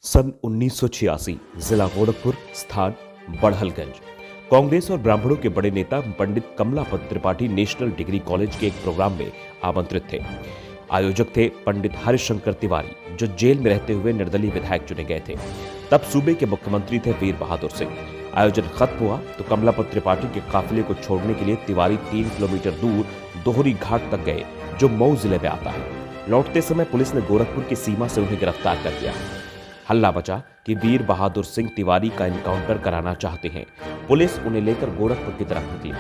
सन 1986 जिला गोरखपुर, स्थान बड़हलगंज। कांग्रेस और ब्राह्मणों के बड़े नेता पंडित कमलापत त्रिपाठी नेशनल डिग्री कॉलेज के एक प्रोग्राम में आमंत्रित थे। आयोजक थे पंडित हरिशंकर तिवारी, जो जेल में रहते हुए निर्दलीय विधायक चुने गए थे। तब सूबे के मुख्यमंत्री थे वीर बहादुर सिंह। आयोजन खत्म हुआ तो कमलापत त्रिपाठी के काफिले को छोड़ने के लिए तिवारी 3 किलोमीटर दूर दोहरी घाट तक गए, जो मऊ जिले में आता है। लौटते समय पुलिस ने गोरखपुर की सीमा से उन्हें गिरफ्तार कर लिया। हल्ला बचा कि वीर बहादुर सिंह तिवारी का एनकाउंटर कराना चाहते हैं। पुलिस उन्हें लेकर गोरखपुर की तरफ निकली।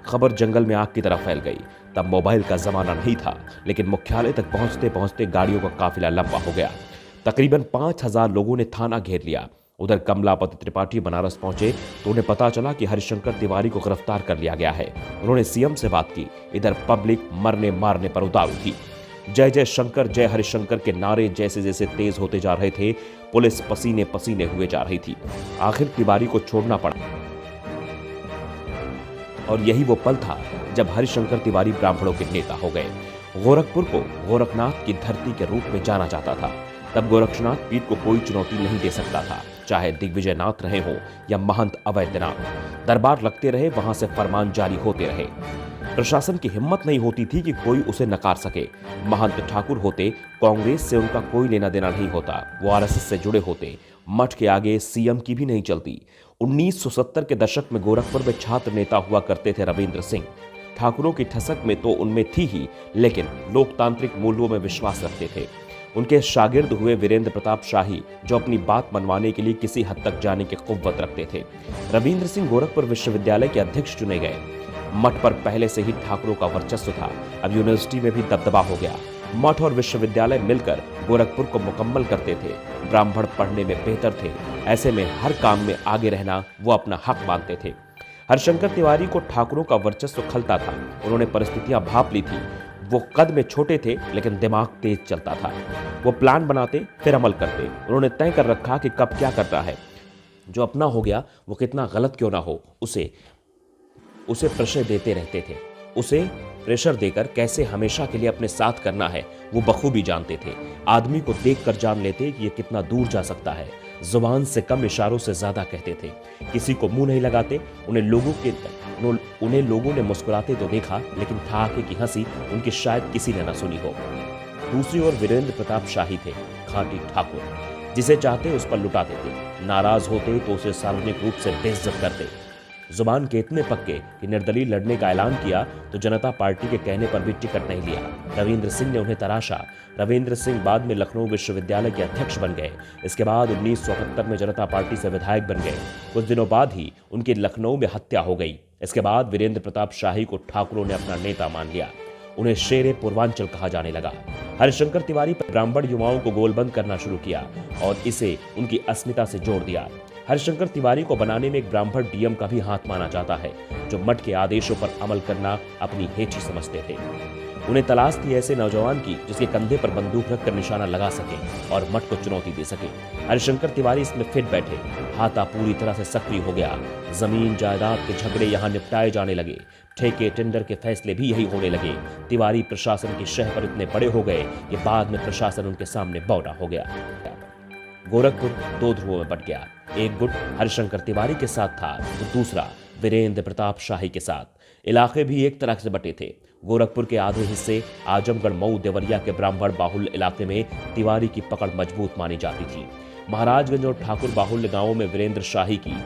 खबर जंगल में आग की तरह फैल गई। तब मोबाइल का जमाना नहीं था, लेकिन मुख्यालय तक पहुंचते पहुंचते गाड़ियों का काफिला लंबा हो गया। तकरीबन 5000 लोगों ने थाना घेर लिया। उधर कमलापत त्रिपाठी बनारस पहुंचे तो उन्हें पता चला कि हरिशंकर तिवारी को गिरफ्तार कर लिया गया है। उन्होंने सीएम से बात की। इधर पब्लिक मरने मारने पर उतारू थी। जय जय शंकर, जय हरिशंकर के नारे जैसे जैसे तेज होते जा रहे थे, पुलिस पसीने पसीने हुए जा रही थी। आखिर तिवारी को छोड़ना पड़ा। और यही वो पल था जब हरिशंकर तिवारी ब्राह्मणों के नेता हो गए। गोरखपुर को गोरखनाथ की धरती के रूप में जाना जाता था। तब गोरक्षनाथ पीर को कोई चुनौती नहीं दे सकता था, चाहे दिग्विजयनाथ रहे हो या महंत अवैधनाथ। दरबार लगते रहे, वहां से फरमान जारी होते रहे। प्रशासन की हिम्मत नहीं होती थी कि कोई उसे नकार सके। महंत ठाकुर होते, कांग्रेस से उनका कोई लेना देना नहीं होता, वो आरएसएस से जुड़े होते। मठ के आगे सीएम की भी नहीं चलती। 1970 के दशक में गोरखपुर में छात्र नेता हुआ करते थे रविंद्र सिंह। ठाकुरों की ठसक में तो उनमें थी ही, लेकिन लोकतांत्रिक मूल्यों में विश्वास रखते थे। उनके शागिर्द हुए वीरेंद्र प्रताप शाही, जो अपनी बात मनवाने के लिए किसी हद तक जाने की कुव्वत रखते थे। रविंद्र सिंह गोरखपुर विश्वविद्यालय के अध्यक्ष चुने गए। मठ पर पहले से ही ठाकुरों का वर्चस्व था, अब यूनिवर्सिटी में भी दबदबा हो गया। मठ और विश्वविद्यालय मिलकर गोरखपुर को मुकम्मल करते थे। ब्राह्मण पढ़ने में बेहतर थे, ऐसे में हर काम में आगे रहना वो अपना हक मानते थे। हरिशंकर तिवारी को ठाकुरों का वर्चस्व खलता था। उन्होंने परिस्थितियां भांप ली थी। वो कद में छोटे थे, लेकिन दिमाग तेज चलता था। वो प्लान बनाते फिर अमल करते। उन्होंने तय कर रखा कि कब क्या करना है। जो अपना हो गया वो कितना गलत क्यों ना हो, उसे प्रेशर देते रहते थे। उसे प्रेशर देकर कैसे हमेशा के लिए अपने साथ करना है वो बखूबी जानते थे। आदमी को देखकर जान लेते कि ये कितना दूर जा सकता है। जुबान से कम इशारों से ज्यादा कहते थे। किसी को मुंह नहीं लगाते। उन्हें लोगों ने मुस्कुराते तो देखा, लेकिन ठहाके की हंसी उनकी शायद किसी ने न सुनी हो। दूसरी ओर वीरेंद्र प्रताप शाही थे, खाटी ठाकुर। जिसे चाहते उस पर लुटाते थे। नाराज होते तो उसे सार्वजनिक रूप से बेइज्जत करते। जुबान के इतने पक्के कि निर्दलीय लड़ने का ऐलान किया तो जनता पार्टी के कहने पर भी टिकट नहीं लिया। रविंद्र सिंह ने उन्हें तराशा। रविंद्र सिंह बाद में लखनऊ विश्वविद्यालय के अध्यक्ष बन गए। इसके बाद 1978 में जनता पार्टी से विधायक बन गए। कुछ दिनों बाद ही उनकी लखनऊ में हत्या हो गई। इसके बाद वीरेंद्र प्रताप शाही को ठाकुरों ने अपना नेता मान लिया। उन्हें शेरे पूर्वांचल कहा जाने लगा। हरिशंकर तिवारी पर ब्राह्मण युवाओं को गोलबंद करना शुरू किया और इसे उनकी अस्मिता से जोड़ दिया। हरिशंकर तिवारी को बनाने में एक ब्राह्मण डीएम का भी हाथ माना जाता है, जो मठ के आदेशों पर अमल करना अपनी हेची समझते थे। उन्हें तलाश थी ऐसे नौजवान की जिसके कंधे पर बंदूक रखकर निशाना लगा सके और मठ को चुनौती दे सके। हरिशंकर तिवारी इसमें फिट बैठे। हाथा पूरी तरह से सक्रिय हो गया। जमीन जायदाद के झगड़े यहाँ निपटाए जाने लगे। ठेके टेंडर के फैसले भी यही होने लगे। तिवारी प्रशासन की शह पर इतने बड़े हो गए कि बाद में प्रशासन उनके सामने बौना हो गया। गोरखपुर 2 ध्रुवों में बट गया। एक गुट हरिशंकर तिवारी के साथ था तो दूसरा वीरेंद्र प्रताप शाही के साथ। इलाके भी एक तरह से बटे थे। गोरखपुर के आधे हिस्से आजमगढ़, मऊ, देवरिया के ब्राह्मण बाहुल्य इलाके में तिवारी की पकड़ मजबूत मानी जाती थी। महाराजगंज और ठाकुर बाहुल्य गांवों में वीरेंद्र शाही की